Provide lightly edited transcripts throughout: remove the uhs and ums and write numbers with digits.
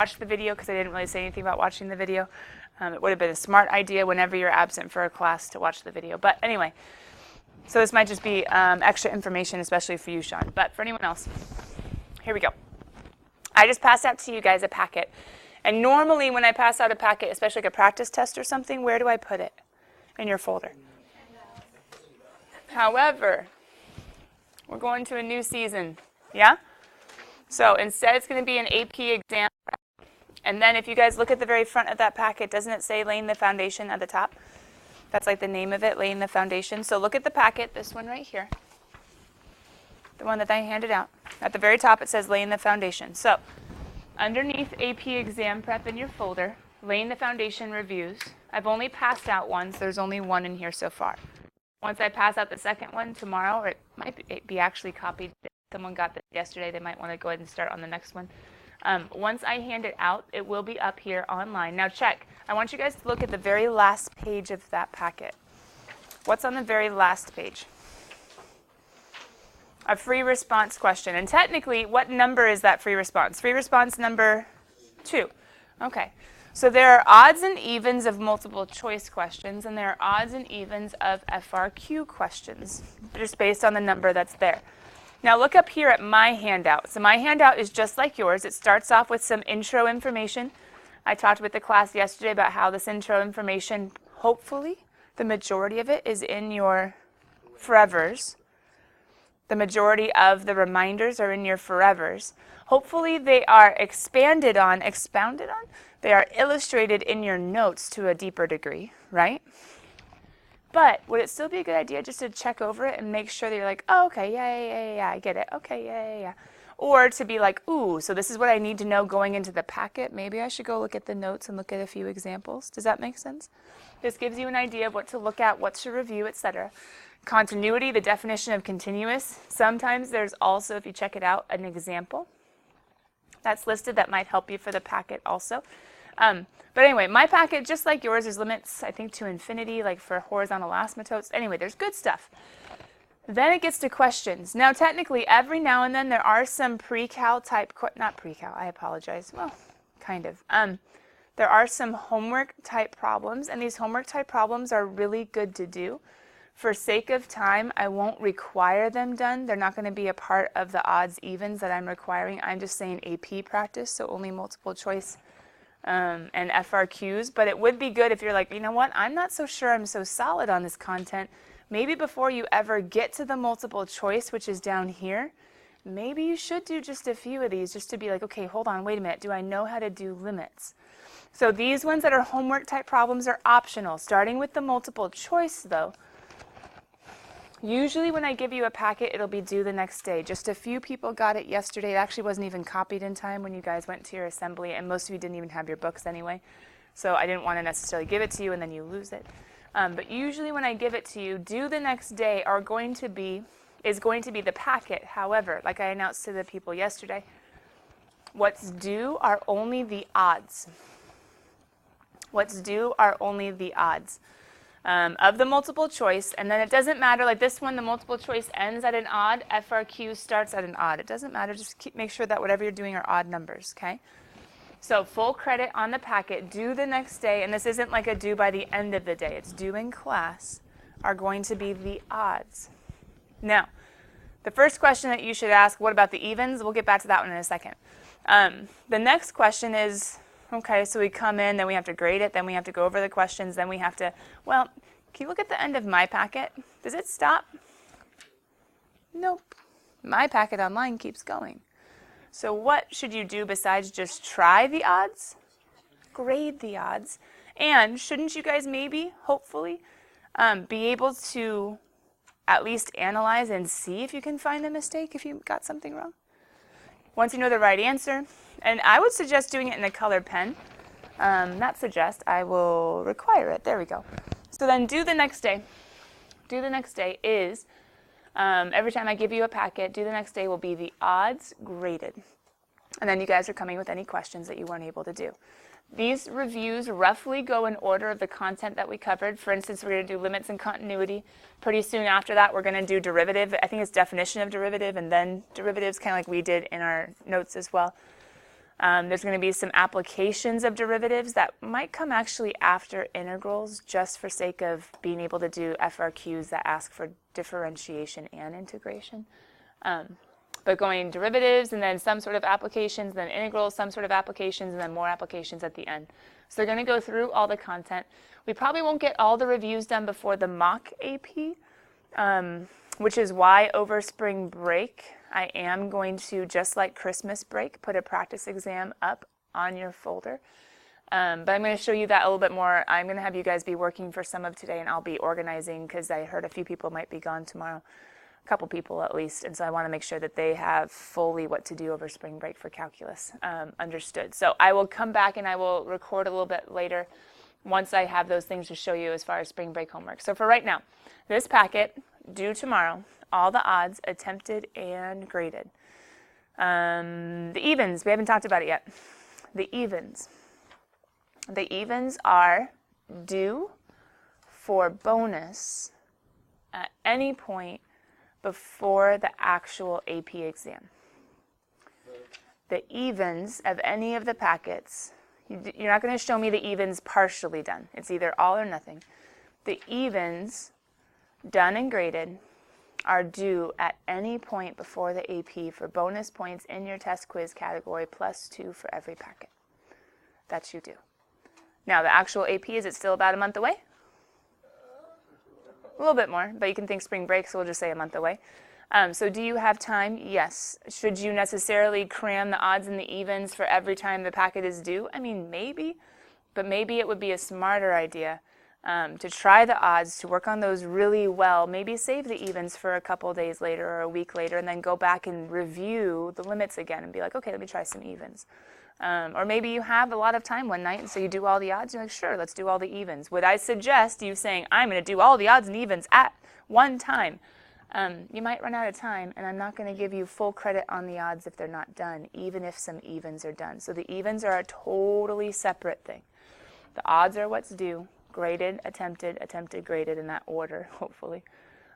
watch the video because I didn't really say anything about watching the video. It would have been a smart idea whenever you're absent for a class to watch the video. But anyway, so this might just be extra information, especially for you, Sean. But for anyone else, here we go. I just passed out to you guys a packet. And normally when I pass out a packet, especially like a practice test or something, where do I put it in your folder? However, we're going to a new season, yeah? So instead it's going to be an AP exam. And then if you guys look at the very front of that packet, doesn't it say laying the foundation at the top? That's like the name of it, laying the foundation. So look at the packet, this one right here, the one that I handed out. At the very top it says laying the foundation. So underneath AP exam prep in your folder, laying the foundation reviews. I've only passed out one, so there's only one in here so far. Once I pass out the second one tomorrow, or it might be actually copied. Someone got this yesterday, they might want to go ahead and start on the next one. Once I hand it out, it will be up here online. Now check. I want you guys to look at the very last page of that packet. What's on the very last page? A free response question. And technically, what number is that free response? Free response number 2. Okay. So there are odds and evens of multiple choice questions, and there are odds and evens of FRQ questions, just based on the number that's there. Now look up here at my handout. So my handout is just like yours. It starts off with some intro information. I talked with the class yesterday about how this intro information, hopefully, the majority of it is in your forevers. The majority of the reminders are in your forevers. Hopefully they are expounded on, they are illustrated in your notes to a deeper degree, right? But would it still be a good idea just to check over it and make sure that you're like, oh, okay, yeah, I get it. Okay, yeah. Or to be like, ooh, so this is what I need to know going into the packet. Maybe I should go look at the notes and look at a few examples. Does that make sense? This gives you an idea of what to look at, what to review, etc. Continuity, the definition of continuous. Sometimes there's also, if you check it out, an example that's listed that might help you for the packet also. But anyway, my packet, just like yours, there's limits, I think, to infinity, like for horizontal asymptotes. Anyway, there's good stuff. Then it gets to questions. Now, technically, every now and then there are some pre-cal type, not pre-cal, I apologize. Well, kind of. There are some homework type problems, and these homework type problems are really good to do. For sake of time, I won't require them done. They're not going to be a part of the odds evens that I'm requiring. I'm just saying AP practice, so only multiple choice and FRQs, but it would be good if you're like, you know what, I'm not so sure I'm so solid on this content. Maybe before you ever get to the multiple choice, which is down here, maybe you should do just a few of these just to be like, okay, hold on, wait a minute, do I know how to do limits? So these ones that are homework type problems are optional. Starting with the multiple choice though, usually when I give you a packet, it'll be due the next day. Just a few people got it yesterday. It actually wasn't even copied in time when you guys went to your assembly, and most of you didn't even have your books anyway. So I didn't want to necessarily give it to you and then you lose it. But usually when I give it to you, due the next day is going to be the packet. However, like I announced to the people yesterday, what's due are only the odds. What's due are only the odds. Of the multiple choice, and then it doesn't matter, like this one, the multiple choice ends at an odd, FRQ starts at an odd. It doesn't matter, just make sure that whatever you're doing are odd numbers, okay? So full credit on the packet, due the next day, and this isn't like a due by the end of the day, it's due in class, are going to be the odds. Now, the first question that you should ask, what about the evens? We'll get back to that one in a second. The next question is, okay, so we come in, then we have to grade it, then we have to go over the questions, then we have to, well, can you look at the end of my packet? Does it stop? Nope. My packet online keeps going. So what should you do besides just try the odds? Grade the odds. And shouldn't you guys maybe, hopefully, be able to at least analyze and see if you can find the mistake if you got something wrong? Once you know the right answer, and I would suggest doing it in a colored pen. Not suggest, I will require it. There we go. So then due the next day. Due the next day is, every time I give you a packet, due the next day will be the odds graded. And then you guys are coming with any questions that you weren't able to do. These reviews roughly go in order of the content that we covered. For instance, we're going to do limits and continuity. Pretty soon after that, we're going to do derivative. I think it's definition of derivative and then derivatives, kind of like we did in our notes as well. There's going to be some applications of derivatives that might come actually after integrals, just for sake of being able to do FRQs that ask for differentiation and integration. But going derivatives and then some sort of applications, then integrals, some sort of applications, and then more applications at the end. So they're going to go through all the content. We probably won't get all the reviews done before the mock AP, which is why over spring break, I am going to, just like Christmas break, put a practice exam up on your folder. But I'm going to show you that a little bit more. I'm going to have you guys be working for some of today, and I'll be organizing because I heard a few people might be gone tomorrow, a couple people at least, and so I want to make sure that they have fully what to do over spring break for calculus understood. So I will come back and I will record a little bit later once I have those things to show you as far as spring break homework. So for right now, this packet, due tomorrow, all the odds attempted and graded. The evens, we haven't talked about it yet. The evens. The evens are due for bonus at any point before the actual AP exam. The evens of any of the packets, you're not going to show me the evens partially done. It's either all or nothing. The evens done and graded are due at any point before the AP for bonus points in your test quiz category, +2 for every packet. That's you do. Now, the actual AP, is it still about a month away? A little bit more, but you can think spring break, so we'll just say a month away. So do you have time? Yes. Should you necessarily cram the odds and the evens for every time the packet is due? I mean, maybe, but maybe it would be a smarter idea to try the odds, to work on those really well, maybe save the evens for a couple days later or a week later, and then go back and review the limits again and be like, okay, let me try some evens. Or maybe you have a lot of time one night, and so you do all the odds. You're like, sure, let's do all the evens. Would I suggest you saying, I'm going to do all the odds and evens at one time? You might run out of time, and I'm not going to give you full credit on the odds if they're not done, even if some evens are done. So the evens are a totally separate thing. The odds are what's due. Graded, attempted, graded in that order, hopefully,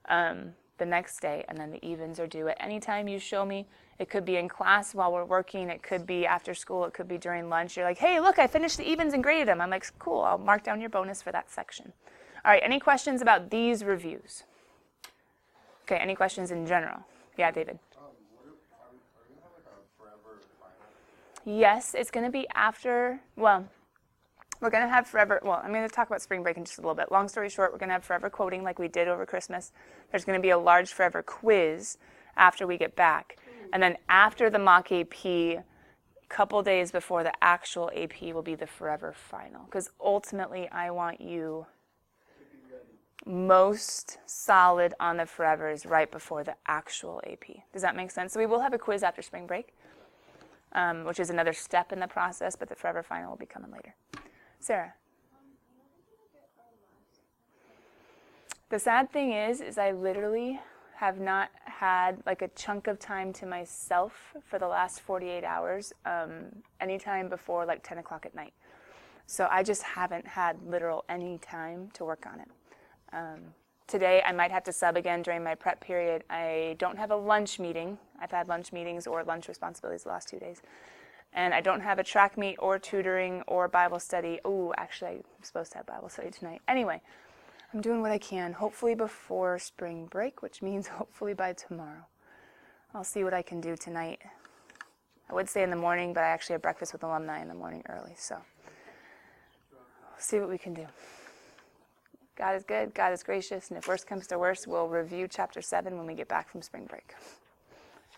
the next day, and then the evens are due at any time you show me. It could be in class while we're working, it could be after school, it could be during lunch. You're like, hey, look, I finished the evens and graded them. I'm like, cool, I'll mark down your bonus for that section. All right, any questions about these reviews? Okay, any questions in general? Yeah, David? Are you going to have like a forever final? Yes, it's going to be after, well, we're going to have forever, well, I'm going to talk about spring break in just a little bit. Long story short, we're going to have forever quoting like we did over Christmas. There's going to be a large forever quiz after we get back. And then after the mock AP, a couple days before the actual AP will be the forever final. Because ultimately, I want you most solid on the forevers right before the actual AP. Does that make sense? So we will have a quiz after spring break, which is another step in the process, but the forever final will be coming later. Sarah? The sad thing is I literally have not had like a chunk of time to myself for the last 48 hours, anytime before like 10 o'clock at night. So I just haven't had literal any time to work on it. Today I might have to sub again during my prep period. I don't have a lunch meeting. I've had lunch meetings or lunch responsibilities the last 2 days. And I don't have a track meet or tutoring or Bible study. Oh, actually, I'm supposed to have Bible study tonight. Anyway, I'm doing what I can, hopefully before spring break, which means hopefully by tomorrow. I'll see what I can do tonight. I would say in the morning, but I actually have breakfast with alumni in the morning early, so we'll see what we can do. God is good, God is gracious, and if worse comes to worse, we'll review chapter 7 when we get back from spring break.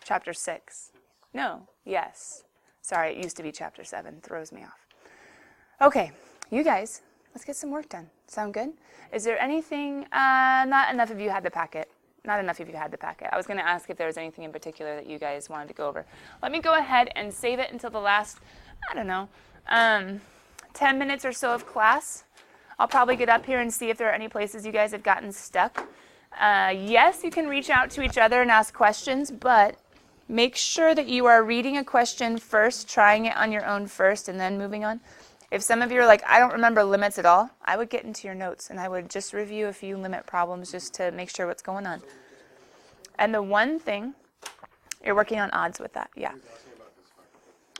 Chapter 6. No, yes. Sorry, it used to be chapter 7. Throws me off. Okay, you guys, let's get some work done. Sound good? Is there anything, not enough of you had the packet. Not enough of you had the packet. I was going to ask if there was anything in particular that you guys wanted to go over. Let me go ahead and save it until the last, I don't know, 10 minutes or so of class. I'll probably get up here and see if there are any places you guys have gotten stuck. Yes, you can reach out to each other and ask questions, but make sure that you are reading a question first, trying it on your own first, and then moving on. If some of you are like, I don't remember limits at all, I would get into your notes, and I would just review a few limit problems just to make sure what's going on. And the one thing, you're working on odds with that, yeah.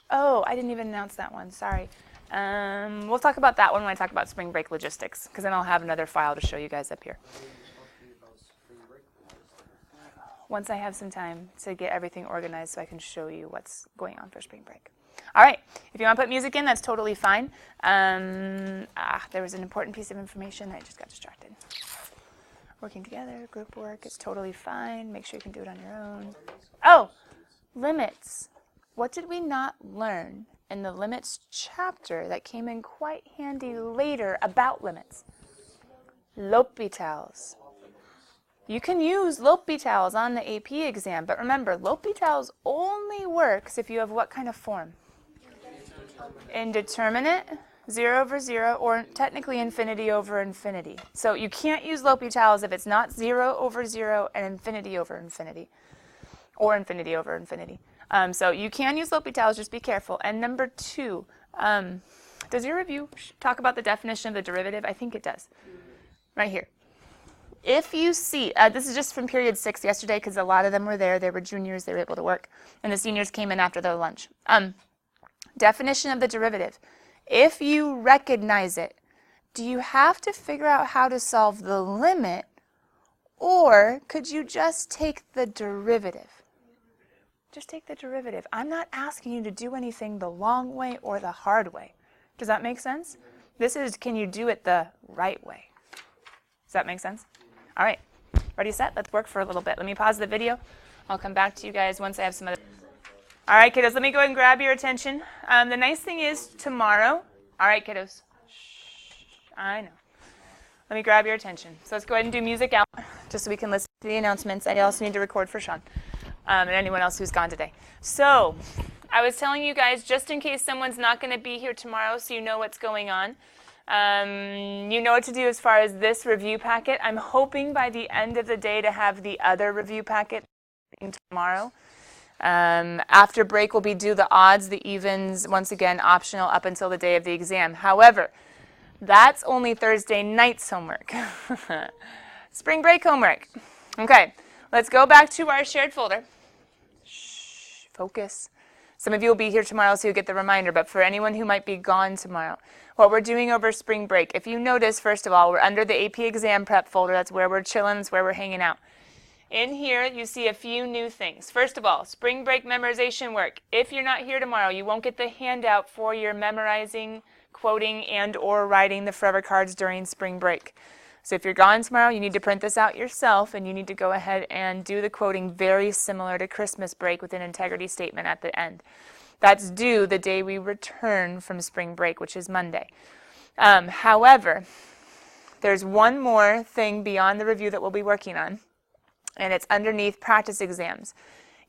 Oh, I didn't even announce that one. Sorry. We'll talk about that one when I talk about spring break logistics, because then I'll have another file to show you guys up here. Once I have some time to get everything organized so I can show you what's going on for spring break. All right, if you want to put music in, that's totally fine. There was an important piece of information. I just got distracted. Working together, group work, it's totally fine. Make sure you can do it on your own. Oh, limits. What did we not learn in the limits chapter that came in quite handy later about limits? L'Hôpital's. You can use L'Hôpital's on the AP exam, but remember, L'Hôpital's only works if you have what kind of form? Indeterminate, 0 over 0, or technically infinity over infinity. So you can't use L'Hôpital's if it's not 0 over 0 and infinity over infinity, or infinity over infinity. So you can use L'Hôpital's, just be careful. And number 2, does your review talk about the definition of the derivative? I think it does. Right here. If you see, this is just from period 6 yesterday because a lot of them were there. They were juniors. They were able to work. And the seniors came in after their lunch. Definition of the derivative. If you recognize it, do you have to figure out how to solve the limit, or could you just take the derivative? Just take the derivative. I'm not asking you to do anything the long way or the hard way. Does that make sense? This is, can you do it the right way? Does that make sense? All right, ready, set? Let's work for a little bit. Let me pause the video. I'll come back to you guys once I have some other. All right, kiddos, let me go ahead and grab your attention. The nice thing is tomorrow. All right, kiddos. Shh, I know. Let me grab your attention. So let's go ahead and do music out just so we can listen to the announcements. I also need to record for Sean and anyone else who's gone today. So I was telling you guys, just in case someone's not going to be here tomorrow so you know what's going on. You know what to do as far as this review packet. I'm hoping by the end of the day to have the other review packet tomorrow. After break, we'll be do the odds, the evens, once again, optional up until the day of the exam. However, that's only Thursday night's homework. Spring break homework. Okay, let's go back to our shared folder. Shh, focus. Some of you will be here tomorrow, so you'll get the reminder, but for anyone who might be gone tomorrow, what we're doing over spring break, if you notice, first of all, we're under the AP exam prep folder. That's where we're chilling. That's where we're hanging out. In here, you see a few new things. First of all, spring break memorization work. If you're not here tomorrow, you won't get the handout for your memorizing, quoting, and or writing the forever cards during spring break. So if you're gone tomorrow, you need to print this out yourself, and you need to go ahead and do the quoting very similar to Christmas break with an integrity statement at the end. That's due the day we return from spring break, which is Monday. However, there's one more thing beyond the review that we'll be working on, and it's underneath practice exams.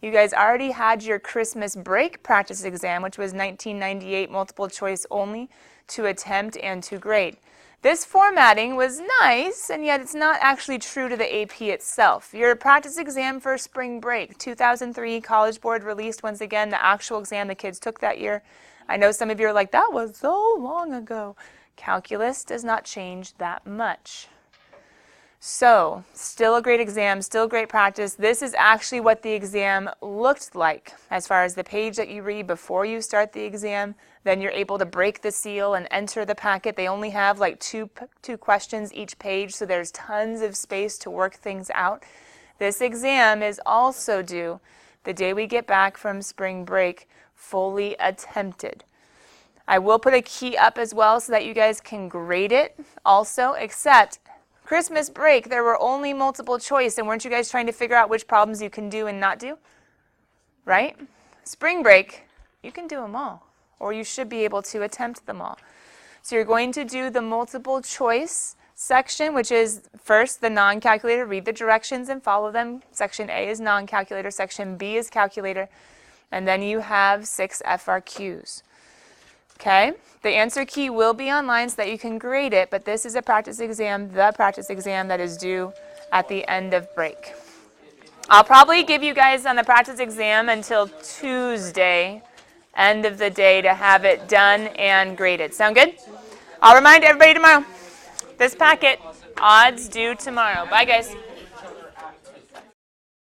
You guys already had your Christmas break practice exam, which was 1998 multiple choice only to attempt and to grade. This formatting was nice, and yet it's not actually true to the AP itself. Your practice exam for spring break, 2003 College Board released once again the actual exam the kids took that year. I know some of you are like, that was so long ago. Calculus does not change that much. So, still a great exam, still great practice. This is actually what the exam looked like as far as the page that you read before you start the exam. Then you're able to break the seal and enter the packet. They only have like two questions each page, so there's tons of space to work things out. This exam is also due the day we get back from spring break, fully attempted. I will put a key up as well so that you guys can grade it also, except Christmas break, there were only multiple choice, and weren't you guys trying to figure out which problems you can do and not do? Right? Spring break, you can do them all, or you should be able to attempt them all. So you're going to do the multiple choice section, which is first the non-calculator. Read the directions and follow them. Section A is non-calculator, section B is calculator, and then you have 6 FRQs. Okay? The answer key will be online so that you can grade it, but this is a practice exam, the practice exam that is due at the end of break. I'll probably give you guys on the practice exam until Tuesday, end of the day, to have it done and graded. Sound good? I'll remind everybody tomorrow. This packet, odds due tomorrow. Bye, guys.